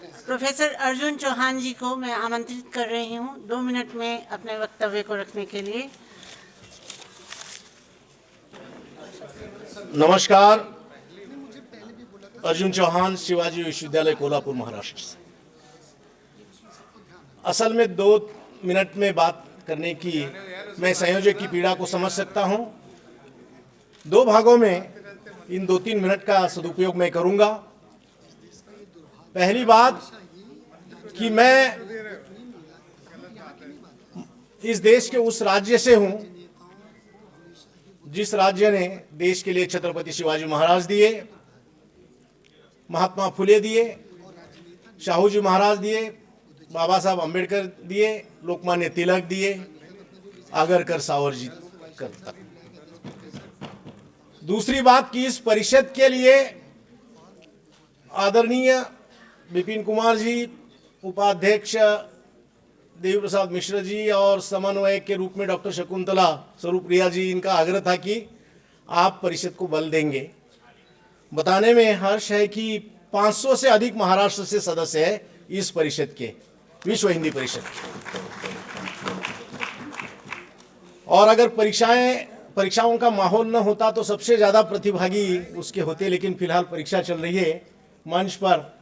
Professor Arjun Chauhan जी को मैं आमंत्रित कर रही हूँ 2 मिनट में अपने वक्तव्य को रखने के लिए। नमस्कार, अर्जुन चौहान, शिवाजी विश्वविद्यालय कोल्हापुर, महाराष्ट्र से। असल में 2 मिनट में बात करने की मैं संयोजक की पीड़ा को समझ सकता हूं। 2 भागों में इन 2-3 मिनट का सदुपयोग मैं करूंगा। पहली बात कि मैं इस देश के उस राज्य से हूं जिस राज्य ने देश के लिए छत्रपति शिवाजी महाराज दिए, महात्मा फुले दिए, शाहू जी महाराज दिए, बाबा साहब अम्बेडकर दिए, लोकमान्य तिलक दिए, आगरकर सावरजी तक। दूसरी बात कि इस परिषद के लिए आदरणीय विपिन कुमार जी, उपाध्यक्ष देवी प्रसाद मिश्र जी और समन्वयक के रूप में डॉक्टर शकुंतला स्वरूप्रिया जी, इनका आग्रह था कि आप परिषद को बल देंगे। बताने में हर्ष है कि 500 से अधिक महाराष्ट्र से सदस्य है इस परिषद के, विश्व हिंदी परिषद के। और अगर परीक्षाओं का माहौल न होता तो सबसे ज़्यादा प्रतिभागी उसके होते, लेकिन फिलहाल परीक्षा चल रही है। मंच पर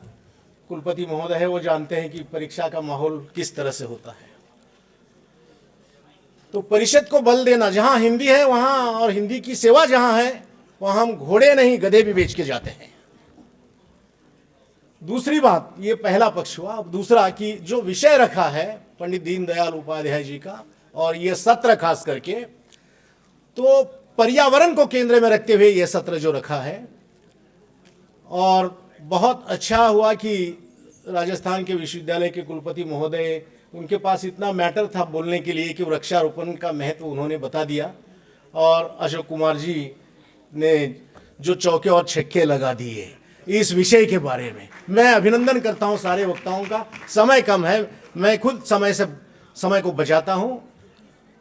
कुलपति महोदय है, वो जानते हैं कि परीक्षा का माहौल किस तरह से होता है। तो परिषद को बल देना, जहां हिंदी है वहां और हिंदी की सेवा जहां है वहां हम घोड़े नहीं गधे भी बेच के जाते हैं। दूसरी बात, ये पहला पक्ष हुआ। अब दूसरा कि जो विषय रखा है पंडित दीनदयाल उपाध्याय जी का, और ये सत्र खास करके तो पर्यावरण को केंद्र में रखते हुए ये सत्र जो रखा है, और बहुत अच्छा हुआ कि राजस्थान के विश्वविद्यालय के कुलपति महोदय, उनके पास इतना मैटर था बोलने के लिए कि वृक्षारोपण का महत्व उन्होंने बता दिया। और अशोक कुमार जी ने जो चौके और छक्के लगा दिए इस विषय के बारे में, मैं अभिनंदन करता हूं सारे वक्ताओं का। समय कम है, मैं खुद समय को बचाता हूं।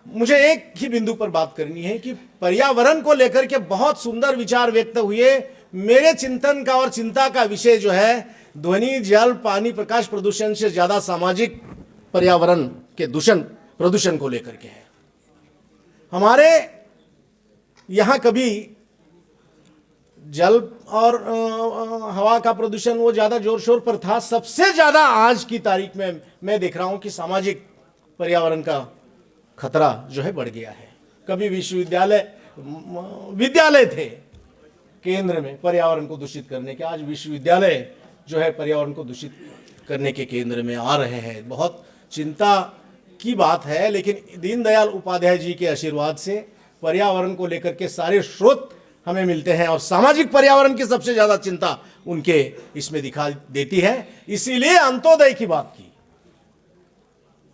मुझे एक ही बिंदु पर बात करनी है कि पर्यावरण को लेकर के बहुत सुंदर विचार व्यक्त हुए। मेरे चिंतन का और चिंता का विषय जो है ध्वनि, जल, पानी, प्रकाश प्रदूषण से ज्यादा सामाजिक पर्यावरण के प्रदूषण को लेकर के है। हमारे यहां कभी जल और हवा का प्रदूषण वो ज्यादा जोर शोर पर था। सबसे ज्यादा आज की तारीख में मैं देख रहा हूं कि सामाजिक पर्यावरण का खतरा जो है बढ़ गया है। कभी विद्यालय थे केंद्र में पर्यावरण को दूषित करने के, आज विश्वविद्यालय जो है पर्यावरण को दूषित करने के केंद्र में आ रहे हैं। बहुत चिंता की बात है, लेकिन दीनदयाल उपाध्याय जी के आशीर्वाद से पर्यावरण को लेकर के सारे स्रोत हमें मिलते हैं, और सामाजिक पर्यावरण की सबसे ज्यादा चिंता उनके इसमें दिखाई देती है। इसीलिए अंत्योदय की बात की,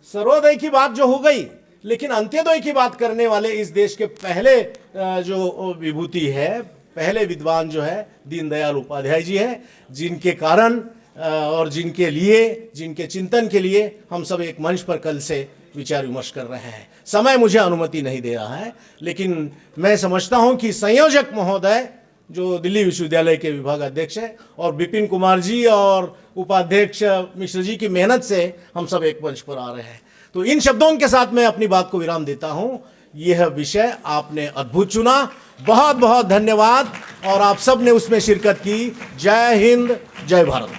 सर्वोदय की बात जो हो गई, लेकिन अंत्योदय की बात करने वाले इस देश के पहले जो विभूति है, पहले विद्वान जो है दीनदयाल उपाध्याय जी है, जिनके कारण और जिनके लिए, जिनके चिंतन के लिए हम सब एक मंच पर कल से विचार विमर्श कर रहे हैं। समय मुझे अनुमति नहीं दे रहा है, लेकिन मैं समझता हूं कि संयोजक महोदय जो दिल्ली विश्वविद्यालय के विभाग अध्यक्ष है, और विपिन कुमार जी और उपाध्यक्ष मिश्र जी की मेहनत से हम सब एक मंच पर आ रहे हैं। तो इन शब्दों के साथ मैं अपनी बात को विराम देता हूं। यह विषय आपने अद्भुत चुना, बहुत बहुत धन्यवाद, और आप सब ने उसमें शिरकत की। जय हिंद, जय भारत।